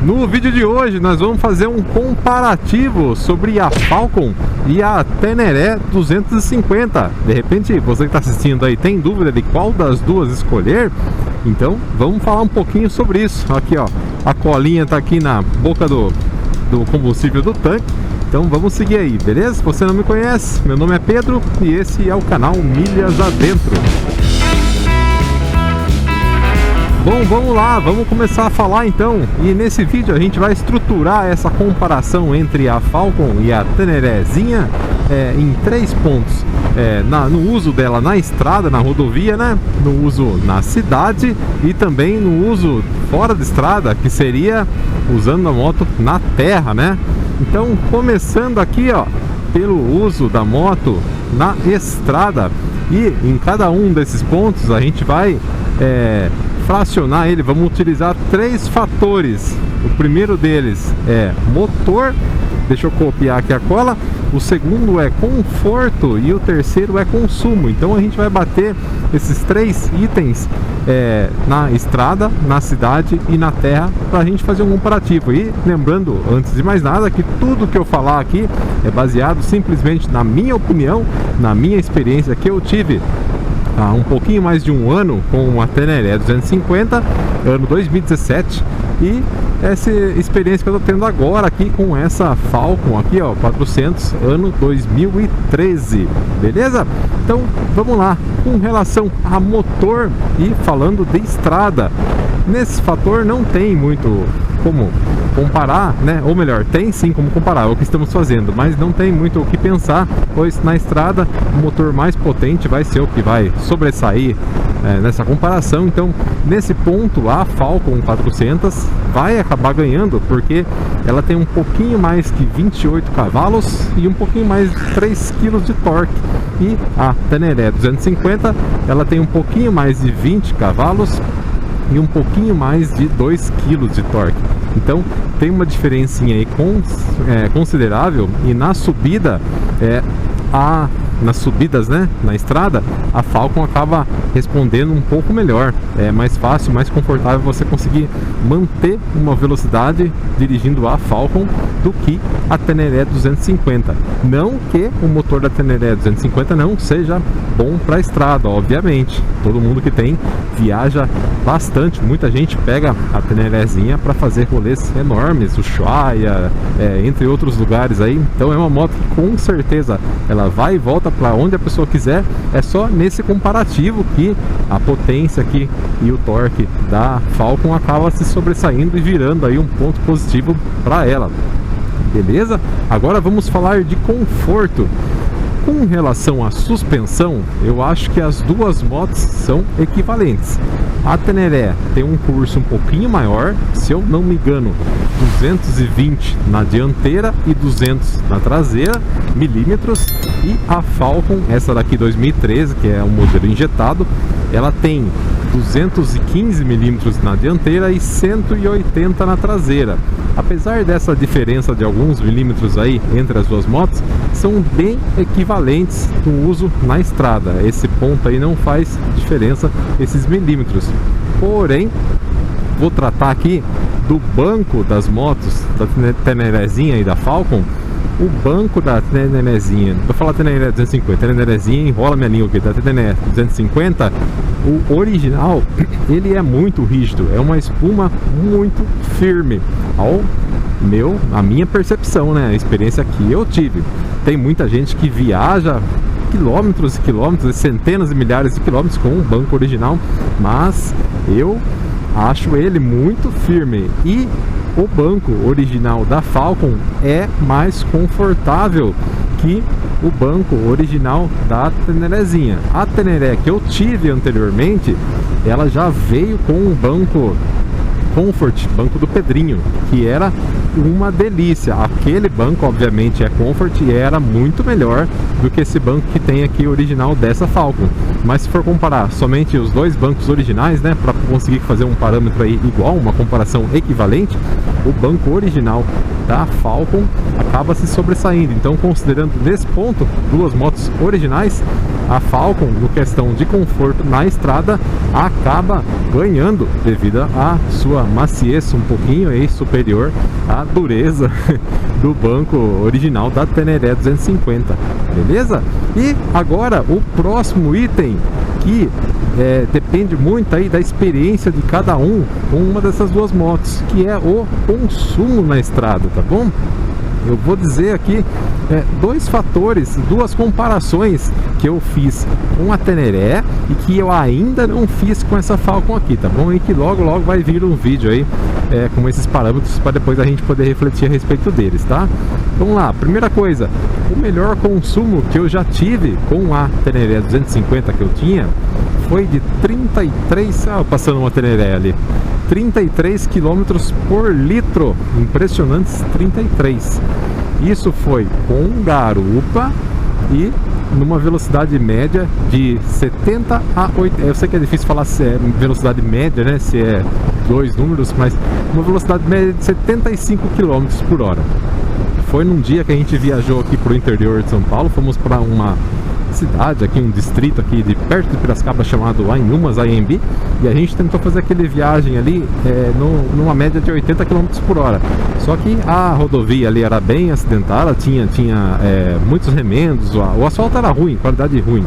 No vídeo de hoje nós vamos fazer um comparativo sobre a Falcon e a Teneré 250. De repente você que está assistindo aí tem dúvida de qual das duas escolher? Então vamos falar um pouquinho sobre isso. Aqui ó, a colinha está aqui na boca do combustível do tanque. Então vamos seguir aí, beleza? Se você não me conhece, meu nome é Pedro e esse é o canal Milhas Adentro. Bom, vamos lá, vamos começar a falar então. E nesse vídeo a gente vai estruturar essa comparação entre a Falcon e a Tenerézinha em 3 pontos. No uso dela na estrada, na rodovia, né? No uso na cidade e também no uso fora de estrada, que seria usando a moto na terra, né? Então, começando aqui, ó, pelo uso da moto na estrada. E em cada um desses pontos a gente vai fracionar ele, vamos utilizar 3 fatores. O primeiro deles é motor, deixa eu copiar aqui a cola. O segundo é conforto e o terceiro é consumo. Então a gente vai bater esses 3 itens na estrada, na cidade e na terra para a gente fazer um comparativo. E lembrando, antes de mais nada, que tudo que eu falar aqui é baseado simplesmente na minha opinião, na minha experiência que eu tive há um pouquinho mais de um ano com a Teneré 250, ano 2017, e essa experiência que eu estou tendo agora aqui com essa Falcon aqui, ó, 400, ano 2013, beleza? Então vamos lá, com relação a motor e falando de estrada, nesse fator não tem muito como comparar, né? Ou melhor, tem sim como comparar, é o que estamos fazendo, mas não tem muito o que pensar, pois na estrada o motor mais potente vai ser o que vai sobressair nessa comparação. Então nesse ponto a Falcon 400 vai acabar ganhando, porque ela tem um pouquinho mais que 28 cavalos e um pouquinho mais de 3 kg de torque, e a Teneré 250 ela tem um pouquinho mais de 20 cavalos e um pouquinho mais de 2 kg de torque. Então tem uma diferencinha aí considerável. E na subida, nas subidas, né, na estrada, a Falcon acaba respondendo um pouco melhor. É mais fácil, mais confortável você conseguir manter uma velocidade dirigindo a Falcon do que a Teneré 250. Não que o motor da Teneré 250 não seja bom para a estrada, obviamente. Todo mundo que tem viaja bastante. Muita gente pega a Tenerézinha para fazer rolês enormes, Ushuaia, entre outros lugares aí. Então é uma moto que com certeza ela vai e volta para onde a pessoa quiser. É só nesse comparativo que a potência aqui e o torque da Falcon acaba se sobressaindo e virando aí um ponto positivo para ela, beleza? Agora vamos falar de conforto. Com relação à suspensão, eu acho que as duas motos são equivalentes. A Teneré tem um curso um pouquinho maior, se eu não me engano, 220 na dianteira e 200 na traseira, milímetros. E a Falcon, essa daqui 2013, que é um modelo injetado, ela tem 215 milímetros na dianteira e 180 na traseira. Apesar dessa diferença de alguns milímetros aí entre as duas motos, são bem equivalentes no uso na estrada. Esse ponto aí não faz diferença, esses milímetros. Porém, vou tratar aqui do banco das motos da Tenerézinha e da Falcon. O banco da Tenerézinha, vou falar Teneré 250, Tenerézinha, enrola minha língua aqui, da Teneré 250, o original, ele é muito rígido, é uma espuma muito firme, a minha percepção, né, a experiência que eu tive. Tem muita gente que viaja quilômetros e quilômetros, centenas de milhares de quilômetros com o banco original, mas eu acho ele muito firme. E o banco original da Falcon é mais confortável que o banco original da Tenerézinha. A Teneré que eu tive anteriormente, ela já veio com um banco Comfort, banco do Pedrinho, que era uma delícia. Aquele banco obviamente é Comfort e era muito melhor do que esse banco que tem aqui original dessa Falcon. Mas se for comparar somente os dois bancos originais, né, para conseguir fazer um parâmetro aí igual, uma comparação equivalente, o banco original da Falcon acaba se sobressaindo. Então, considerando nesse ponto duas motos originais, a Falcon, no questão de conforto na estrada, acaba ganhando devido à sua maciez um pouquinho aí superior à dureza do banco original da Teneré 250, beleza? E agora o próximo item que depende muito aí da experiência de cada um com uma dessas duas motos, que é o consumo na estrada, tá bom? Eu vou dizer aqui dois fatores, duas comparações que eu fiz com a Teneré e que eu ainda não fiz com essa Falcon aqui, tá bom? E que logo vai vir um vídeo aí com esses parâmetros para depois a gente poder refletir a respeito deles, tá? Vamos lá, primeira coisa, o melhor consumo que eu já tive com a Teneré 250 que eu tinha foi de 33, passando uma Teneré ali, 33 km por litro, impressionantes 33. Isso foi com garupa e numa velocidade média de 70 a 80. Eu sei que é difícil falar se é velocidade média, né? Se é dois números, mas uma velocidade média de 75 km por hora. Foi num dia que a gente viajou aqui para o interior de São Paulo, fomos para uma cidade aqui, um distrito aqui de perto de Piracicaba chamado Anhumas, AMB, e a gente tentou fazer aquele viagem ali numa média de 80 km por hora. Só que a rodovia ali era bem acidentada, tinha muitos remendos, o asfalto era ruim, qualidade ruim,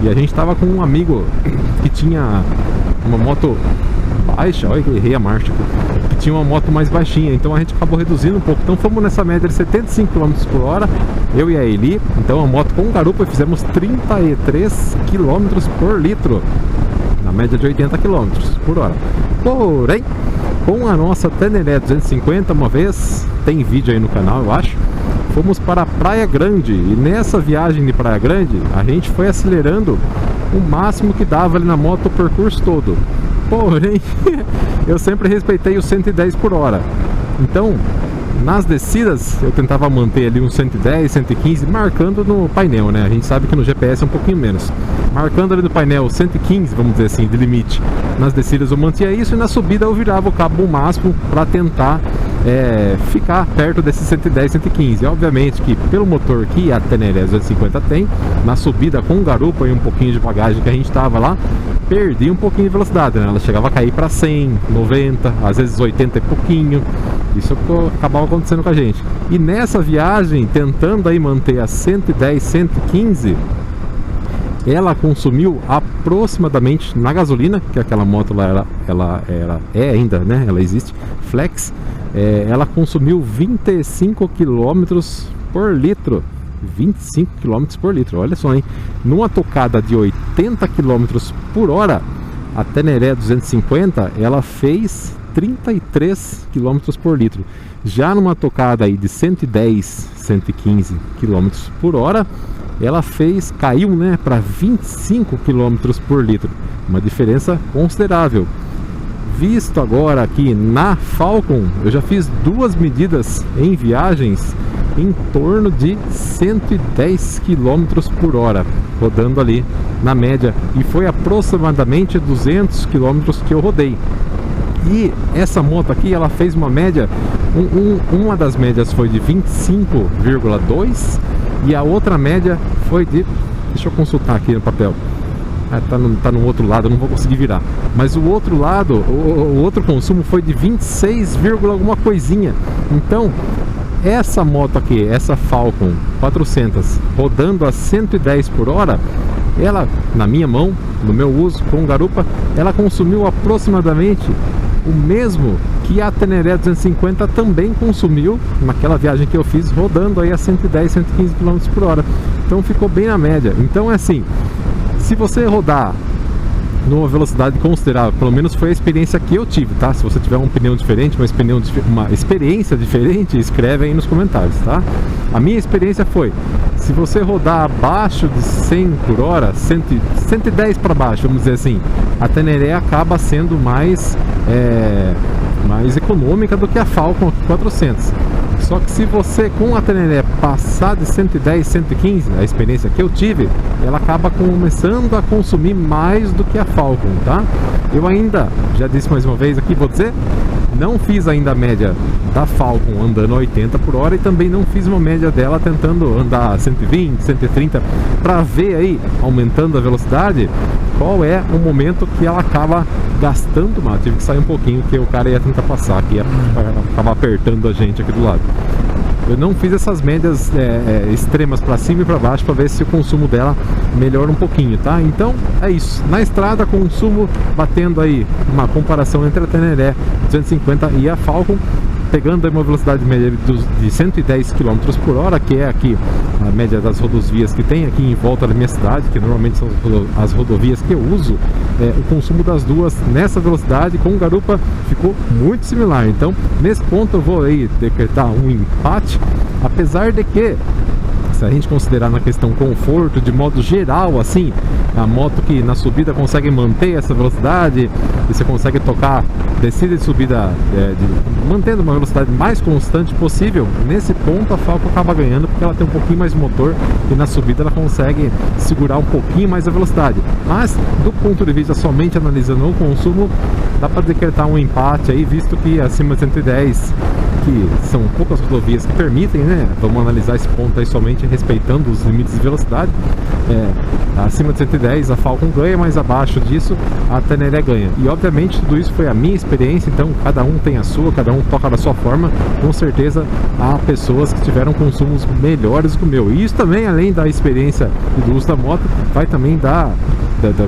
e a gente estava com um amigo que tinha uma moto baixa, olha que errei a marcha aqui, que tinha uma moto mais baixinha, então a gente acabou reduzindo um pouco, então fomos nessa média de 75 km por hora, eu e a Eli, então a moto com garupa fizemos 33 km por litro, na média de 80 km por hora. Porém, com a nossa Teneré 250, uma vez, tem vídeo aí no canal eu acho, fomos para Praia Grande, e nessa viagem de Praia Grande, a gente foi acelerando o máximo que dava ali na moto o percurso todo. Porém, eu sempre respeitei os 110 por hora. Então, nas descidas, eu tentava manter ali uns 110, 115, marcando no painel, né? A gente sabe que no GPS é um pouquinho menos. Marcando ali no painel 115, vamos dizer assim, de limite. Nas descidas eu mantinha isso e na subida eu virava o cabo ao máximo para tentar ficar perto desses 110, 115. Obviamente que pelo motor que a Teneré 250 tem, na subida com garupa e um pouquinho de bagagem que a gente estava lá, perdi um pouquinho de velocidade, né? Ela chegava a cair para 100, 90, às vezes 80 e pouquinho. Isso acabava acontecendo com a gente. E nessa viagem, tentando aí manter a 110, 115, ela consumiu aproximadamente na gasolina, que aquela moto lá é ainda, né? Ela existe, flex. Ela consumiu 25 km por litro. 25 km por litro, olha só, hein? Numa tocada de 80 km por hora, a Teneré 250 ela fez 33 km por litro. Já numa tocada aí de 110, 115 km por hora, ela caiu, né, para 25 km por litro, uma diferença considerável. Visto agora aqui na Falcon, eu já fiz duas medidas em viagens em torno de 110 km por hora, rodando ali na média, e foi aproximadamente 200 km que eu rodei. E essa moto aqui, ela fez uma média, uma das médias foi de 25,2 e a outra média foi de, deixa eu consultar aqui no papel, tá no outro lado, eu não vou conseguir virar, mas o outro lado, o outro consumo foi de 26, alguma coisinha. Então essa moto aqui, essa Falcon 400 rodando a 110 por hora, ela, na minha mão, no meu uso com garupa, ela consumiu aproximadamente o mesmo que a Teneré 250 também consumiu naquela viagem que eu fiz, rodando aí a 110, 115 km por hora. Então ficou bem na média. Então é assim, se você rodar numa velocidade considerável, pelo menos foi a experiência que eu tive, tá? Se você tiver uma opinião diferente, uma experiência diferente, escreve aí nos comentários, tá? A minha experiência foi, se você rodar abaixo de 100 por hora, 110 para baixo, vamos dizer assim, a Teneré acaba sendo mais econômica do que a Falcon 400. Só que se você com a Teneré passar de 110, 115, a experiência que eu tive, ela acaba começando a consumir mais do que a Falcon, tá? Eu ainda, já disse mais uma vez aqui, vou dizer, Não fiz ainda a média da Falcon andando 80 por hora e também não fiz uma média dela tentando andar 120, 130 para ver aí, aumentando a velocidade, qual é o momento que ela acaba gastando mais. Tive que sair um pouquinho que o cara ia tentar passar aqui, ia acabar apertando a gente aqui do lado. Eu não fiz essas médias extremas para cima e para baixo para ver se o consumo dela melhora um pouquinho, tá? Então é isso. Na estrada, consumo batendo aí uma comparação entre a Teneré 250 e a Falcon, pegando aí uma velocidade média de 110 km por hora, que é aqui a média das rodovias que tem aqui em volta da minha cidade, que normalmente são as rodovias que eu uso. O consumo das duas nessa velocidade com garupa ficou muito similar. Então nesse ponto eu vou aí decretar um empate, apesar de que, se a gente considerar na questão conforto, de modo geral, assim, a moto que na subida consegue manter essa velocidade e você consegue tocar descida e subida mantendo uma velocidade mais constante possível, nesse ponto a Falcon acaba ganhando, porque ela tem um pouquinho mais de motor e na subida ela consegue segurar um pouquinho mais a velocidade. Mas do ponto de vista somente analisando o consumo, dá para decretar um empate aí, visto que acima de 110, que são poucas rodovias que permitem, né? Vamos analisar esse ponto aí somente respeitando os limites de velocidade. Acima de 110 a Falcon ganha, mas abaixo disso a Teneré ganha. E obviamente tudo isso foi a minha experiência, então cada um tem a sua, cada um toca da sua forma. Com certeza há pessoas que tiveram consumos melhores que o meu. E isso também, além da experiência e do uso da moto, vai também da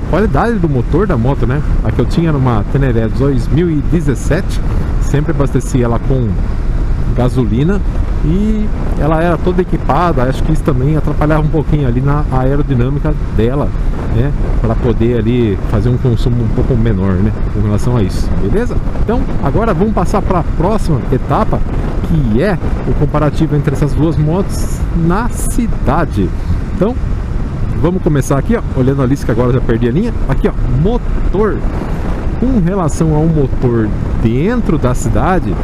qualidade do motor da moto, né? A que eu tinha numa Teneré 2017, sempre abasteci ela com gasolina e ela era toda equipada. Acho que isso também atrapalhava um pouquinho ali na aerodinâmica dela, né, para poder ali fazer um consumo um pouco menor, né, com relação a isso, beleza? Então agora vamos passar para a próxima etapa, que é o comparativo entre essas duas motos na cidade. Então vamos começar aqui, ó, olhando a lista, que agora já perdi a linha. Aqui, ó, motor. Com relação ao motor dentro da cidade,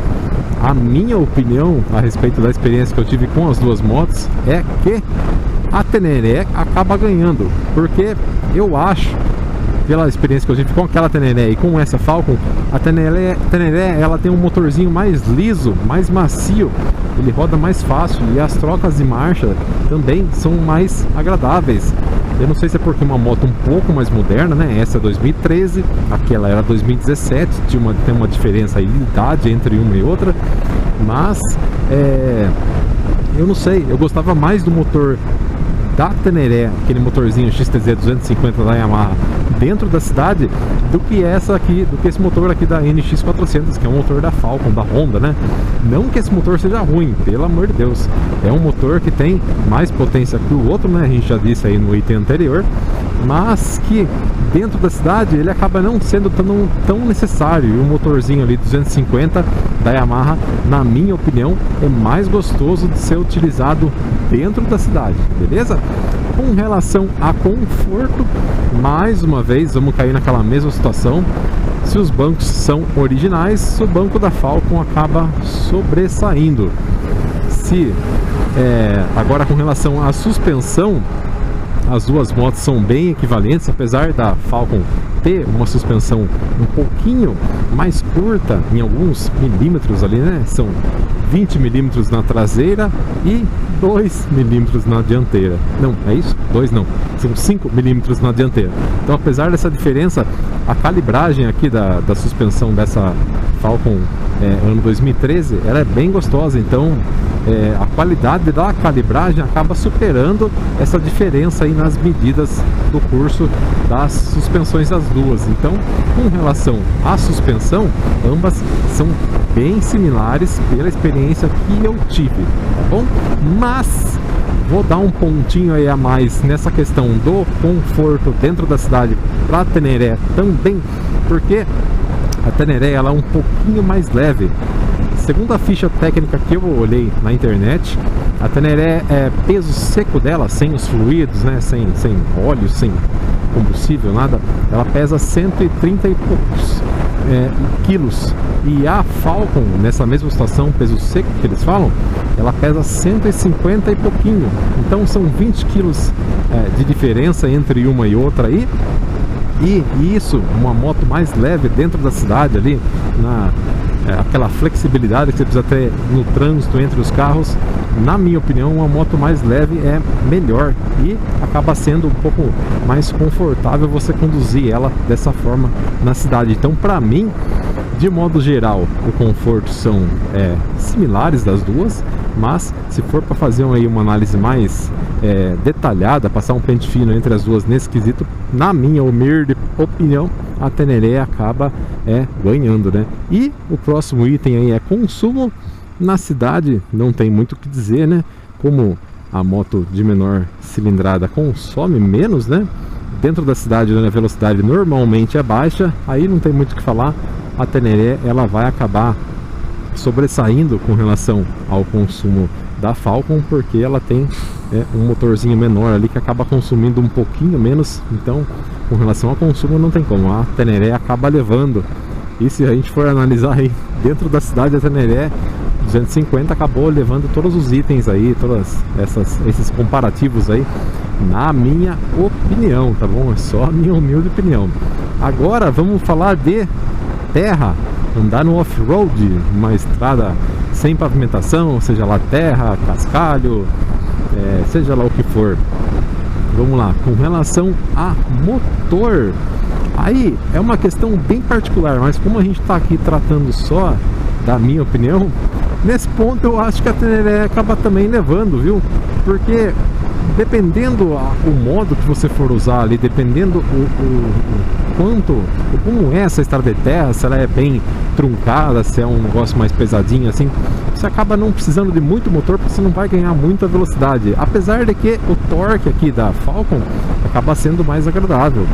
a minha opinião a respeito da experiência que eu tive com as duas motos é que a Teneré acaba ganhando, porque eu acho, pela experiência que eu tive com aquela Teneré e com essa Falcon, a Teneré ela tem um motorzinho mais liso, mais macio, ele roda mais fácil e as trocas de marcha também são mais agradáveis. Eu não sei se é porque uma moto um pouco mais moderna, né? Essa é 2013, aquela era 2017, tem uma diferença aí de idade entre uma e outra, mas eu não sei, eu gostava mais do motor da Teneré, aquele motorzinho XTZ 250 da Yamaha, dentro da cidade, do que esse motor aqui da NX400, que é um motor da Falcon, da Honda, né? Não que esse motor seja ruim, pelo amor de Deus, é um motor que tem mais potência que o outro, né? A gente já disse aí no item anterior, mas que dentro da cidade ele acaba não sendo tão necessário. E o motorzinho ali 250 da Yamaha, na minha opinião, é mais gostoso de ser utilizado dentro da cidade, beleza? Com relação a conforto, mais uma vez vamos cair naquela mesma situação. Se os bancos são originais, o banco da Falcon acaba sobressaindo. Agora com relação à suspensão, as duas motos são bem equivalentes, apesar da Falcon ter uma suspensão um pouquinho mais curta, em alguns milímetros ali, né? São 20 milímetros na traseira e 2 milímetros na dianteira. Não, é isso? 2 não, são 5 milímetros na dianteira. Então, apesar dessa diferença, a calibragem aqui da suspensão dessa Falcon ano 2013, ela é bem gostosa. Então a qualidade da calibragem acaba superando essa diferença aí nas medidas do curso das suspensões das duas. Então, com relação à suspensão, ambas são bem similares pela experiência que eu tive, tá bom? Mas vou dar um pontinho aí a mais nessa questão do conforto dentro da cidade para a Teneré também, porque a Teneré ela é um pouquinho mais leve. Segundo a ficha técnica que eu olhei na internet, a Teneré peso seco dela, sem os fluidos, né, sem óleo, sem combustível, nada, ela pesa 130 e poucos quilos. E a Falcon, nessa mesma situação, peso seco que eles falam, ela pesa 150 e pouquinho. Então são 20 quilos de diferença entre uma e outra aí. E isso, uma moto mais leve dentro da cidade ali, aquela flexibilidade que você precisa ter no trânsito entre os carros. Na minha opinião, uma moto mais leve é melhor e acaba sendo um pouco mais confortável você conduzir ela dessa forma na cidade. Então, para mim, de modo geral, o conforto são similares das duas, mas se for para fazer aí uma análise mais detalhada, passar um pente fino entre as duas nesse quesito, na minha humilde opinião, a Teneré acaba ganhando, né? E o próximo item aí é consumo. Na cidade não tem muito o que dizer, né? Como a moto de menor cilindrada consome menos, né? Dentro da cidade, né, a velocidade normalmente é baixa, aí não tem muito o que falar. A Teneré, ela vai acabar sobressaindo com relação ao consumo da Falcon, porque ela tem um motorzinho menor ali que acaba consumindo um pouquinho menos. Então, com relação ao consumo, não tem como, a Teneré acaba levando. E se a gente for analisar aí dentro da cidade, a Teneré 250 acabou levando todos os itens aí, todas esses comparativos aí, na minha opinião, tá bom? É só a minha humilde opinião. Agora vamos falar de terra, andar no off-road, uma estrada sem pavimentação, seja lá terra, cascalho, seja lá o que for. Vamos lá, com relação a motor, aí é uma questão bem particular, mas como a gente está aqui tratando só da minha opinião, nesse ponto eu acho que a Teneré acaba também levando, viu? Porque dependendo o modo que você for usar ali, dependendo como é essa estrada de terra, se ela é bem truncada, se é um negócio mais pesadinho assim, você acaba não precisando de muito motor, porque você não vai ganhar muita velocidade, apesar de que o torque aqui da Falcon acaba sendo mais agradável,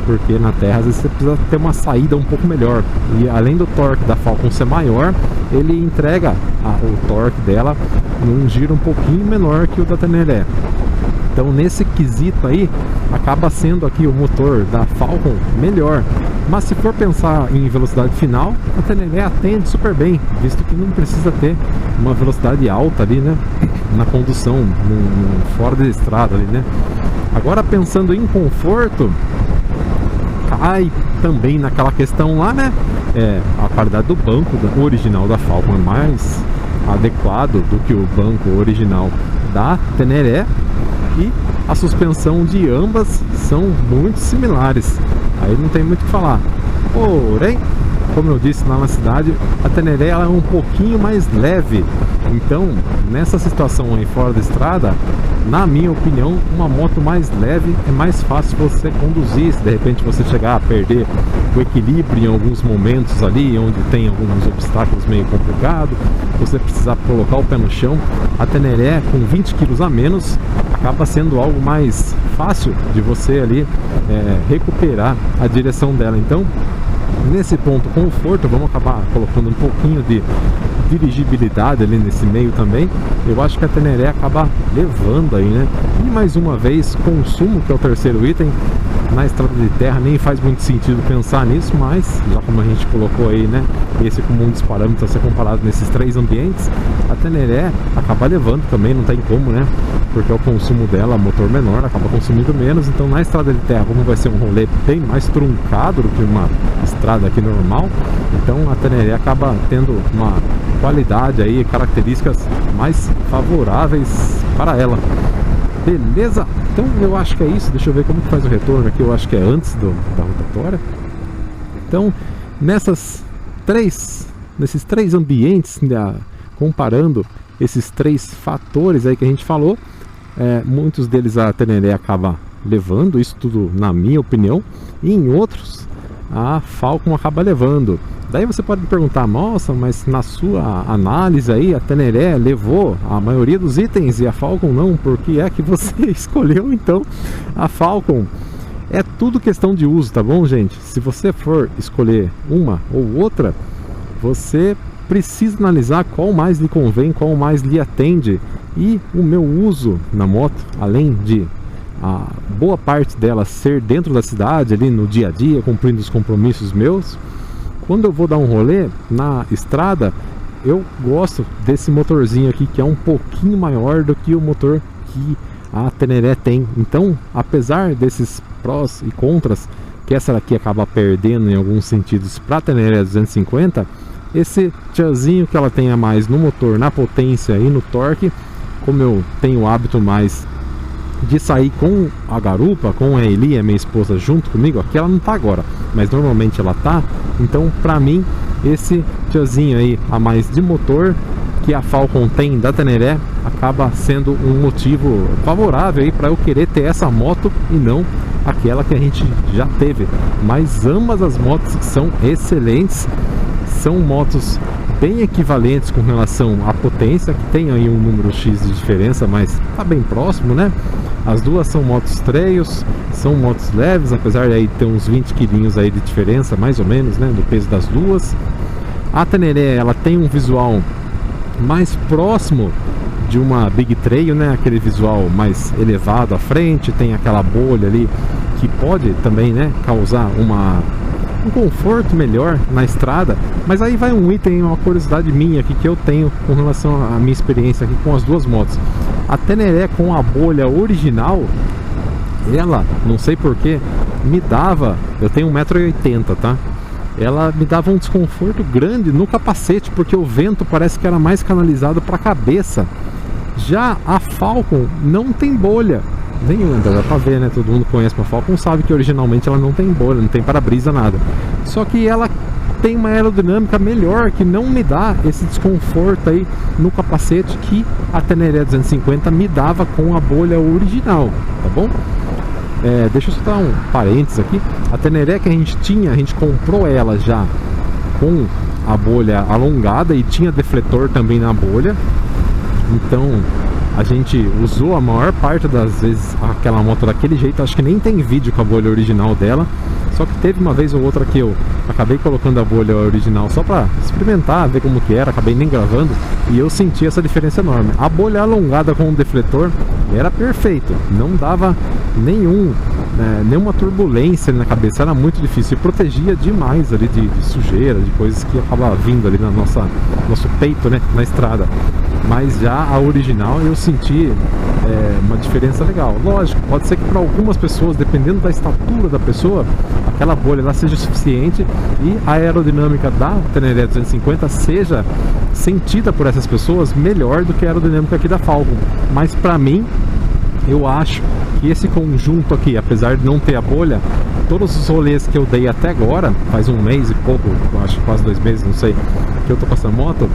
porque na terra às vezes você precisa ter uma saída um pouco melhor, e além do torque da Falcon ser maior, ele entrega o torque dela num giro um pouquinho menor que o da Teneré. Então nesse quesito aí, acaba sendo aqui o motor da Falcon melhor. Mas se for pensar em velocidade final, a Teneré atende super bem, visto que não precisa ter uma velocidade alta ali, né? Na condução, fora da estrada ali, né? Agora pensando em conforto, cai também naquela questão lá, né? A qualidade do banco original da Falcon é mais adequado do que o banco original da Teneré. E a suspensão de ambas são muito similares, aí não tem muito o que falar. Porém, como eu disse lá na cidade, a Teneré ela é um pouquinho mais leve. Então, nessa situação aí fora da estrada, na minha opinião, uma moto mais leve é mais fácil você conduzir. Se de repente você chegar a perder o equilíbrio em alguns momentos ali, onde tem alguns obstáculos meio complicados, você precisar colocar o pé no chão, a Teneré com 20 kg a menos acaba sendo algo mais fácil de você ali recuperar a direção dela. Então, nesse ponto conforto, vamos acabar colocando um pouquinho de dirigibilidade ali nesse meio também. Eu acho que a Teneré acaba levando aí, né? E mais uma vez, consumo, que é o terceiro item. Na estrada de terra nem faz muito sentido pensar nisso, mas já como a gente colocou aí, né, esse como um dos parâmetros a ser comparado nesses três ambientes, a Teneré acaba levando também, não tem como, né? Porque o consumo dela, motor menor, acaba consumindo menos. Então na estrada de terra, como vai ser um rolê bem mais truncado do que uma estrada aqui normal, então a Teneré acaba tendo uma qualidade aí, características mais favoráveis para ela. Beleza? Então eu acho que é isso. Deixa eu ver como que faz o retorno aqui. Eu acho que é antes da rotatória. Então, nesses três ambientes, né, comparando esses três fatores aí que a gente falou, muitos deles a Teneré acaba levando, isso tudo na minha opinião, e em outros a Falcon acaba levando. Daí você pode me perguntar, nossa, mas na sua análise aí a Teneré levou a maioria dos itens e a Falcon não, por que é que você escolheu então a Falcon? É tudo questão de uso, tá bom, gente? Se você for escolher uma ou outra, você precisa analisar qual mais lhe convém, qual mais lhe atende. E o meu uso na moto, além de a boa parte dela ser dentro da cidade, ali no dia a dia, cumprindo os compromissos meus, quando eu vou dar um rolê na estrada, eu gosto desse motorzinho aqui, que é um pouquinho maior do que o motor que a Teneré tem. Então, apesar desses prós e contras, que essa daqui acaba perdendo em alguns sentidos para a Teneré 250, esse tchanzinho que ela tem a mais no motor, na potência e no torque. Como eu tenho o hábito mais de sair com a garupa, com a Eli, a minha esposa, junto comigo, aqui ela não tá agora, mas normalmente ela tá. Então pra mim esse tchanzinho aí a mais de motor que a Falcon tem da Teneré acaba sendo um motivo favorável aí para eu querer ter essa moto e não aquela que a gente já teve. Mas ambas as motos são excelentes, são motos bem equivalentes com relação à potência, que tem aí um número X de diferença, mas tá bem próximo, né? As duas são motos trails, são motos leves, apesar de aí ter uns 20 quilinhos aí de diferença, mais ou menos, né, do peso das duas. A Teneré, ela tem um visual mais próximo de uma Big Trail, né? Aquele visual mais elevado à frente, tem aquela bolha ali que pode também, né, causar um conforto melhor na estrada. Mas aí vai um item, uma curiosidade minha aqui que eu tenho com relação à minha experiência aqui com as duas motos. A Teneré com a bolha original, ela, não sei porquê, me dava, eu tenho 1,80 m, tá? Ela me dava um desconforto grande no capacete, porque o vento parece que era mais canalizado para a cabeça. Já a Falcon não tem bolha nenhuma, dá pra ver, né? Todo mundo conhece uma Falcon, sabe que originalmente ela não tem bolha, não tem para-brisa, nada. Só que ela tem uma aerodinâmica melhor, que não me dá esse desconforto aí no capacete que a Teneré 250 me dava com a bolha original, tá bom? Deixa eu só dar um parênteses aqui. A Teneré que a gente tinha, a gente comprou ela já com a bolha alongada e tinha defletor também na bolha. Então a gente usou a maior parte das vezes aquela moto daquele jeito. Acho que nem tem vídeo com a bolha original dela. Só que teve uma vez ou outra que eu acabei colocando a bolha original só para experimentar, ver como que era, acabei nem gravando, e eu senti essa diferença enorme. A bolha alongada com o defletor era perfeito, não dava nenhuma turbulência ali na cabeça, era muito difícil, e protegia demais ali de sujeira, de coisas que acabam vindo ali na nosso peito, né, na estrada. Mas já a original eu senti uma diferença legal. Lógico, pode ser que para algumas pessoas, dependendo da estatura da pessoa, aquela bolha lá seja suficiente e a aerodinâmica da Teneré 250 seja sentida por essas pessoas melhor do que a aerodinâmica aqui da Falcon. Mas para mim, eu acho que esse conjunto aqui, apesar de não ter a bolha, todos os rolês que eu dei até agora, faz um mês e pouco, acho que quase 2 meses, não sei, que eu tô com essa moto,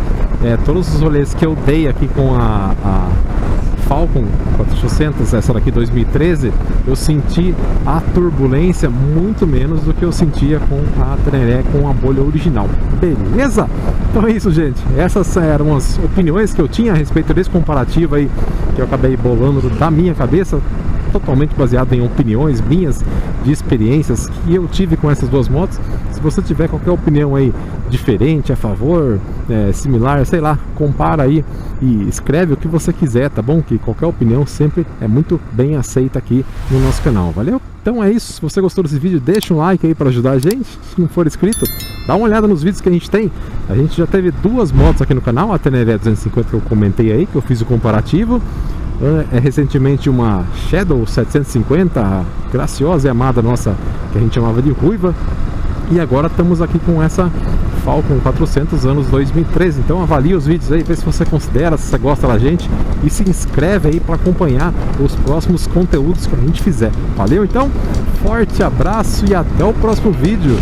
todos os rolês que eu dei aqui com a Falcon 400, essa daqui 2013, eu senti a turbulência muito menos do que eu sentia com a Teneré com a bolha original. Beleza? Então é isso, gente. Essas eram as opiniões que eu tinha a respeito desse comparativo aí, que eu acabei bolando da minha cabeça, totalmente baseado em opiniões minhas, de experiências que eu tive com essas duas motos. Se você tiver qualquer opinião aí diferente, a favor, similar, sei lá, compara aí e escreve o que você quiser, tá bom? Que qualquer opinião sempre é muito bem aceita aqui no nosso canal, valeu? Então é isso, se você gostou desse vídeo, deixa um like aí para ajudar a gente. Se não for inscrito, dá uma olhada nos vídeos que a gente tem. A gente já teve 2 motos aqui no canal, a Teneré 250 que eu comentei aí, que eu fiz o comparativo. Recentemente uma Shadow 750, a graciosa e amada nossa, que a gente chamava de Ruiva. E agora estamos aqui com essa Falcon 400 anos 2013. Então avalie os vídeos aí, vê se você considera, se você gosta da gente, e se inscreve aí para acompanhar os próximos conteúdos que a gente fizer. Valeu então, forte abraço e até o próximo vídeo.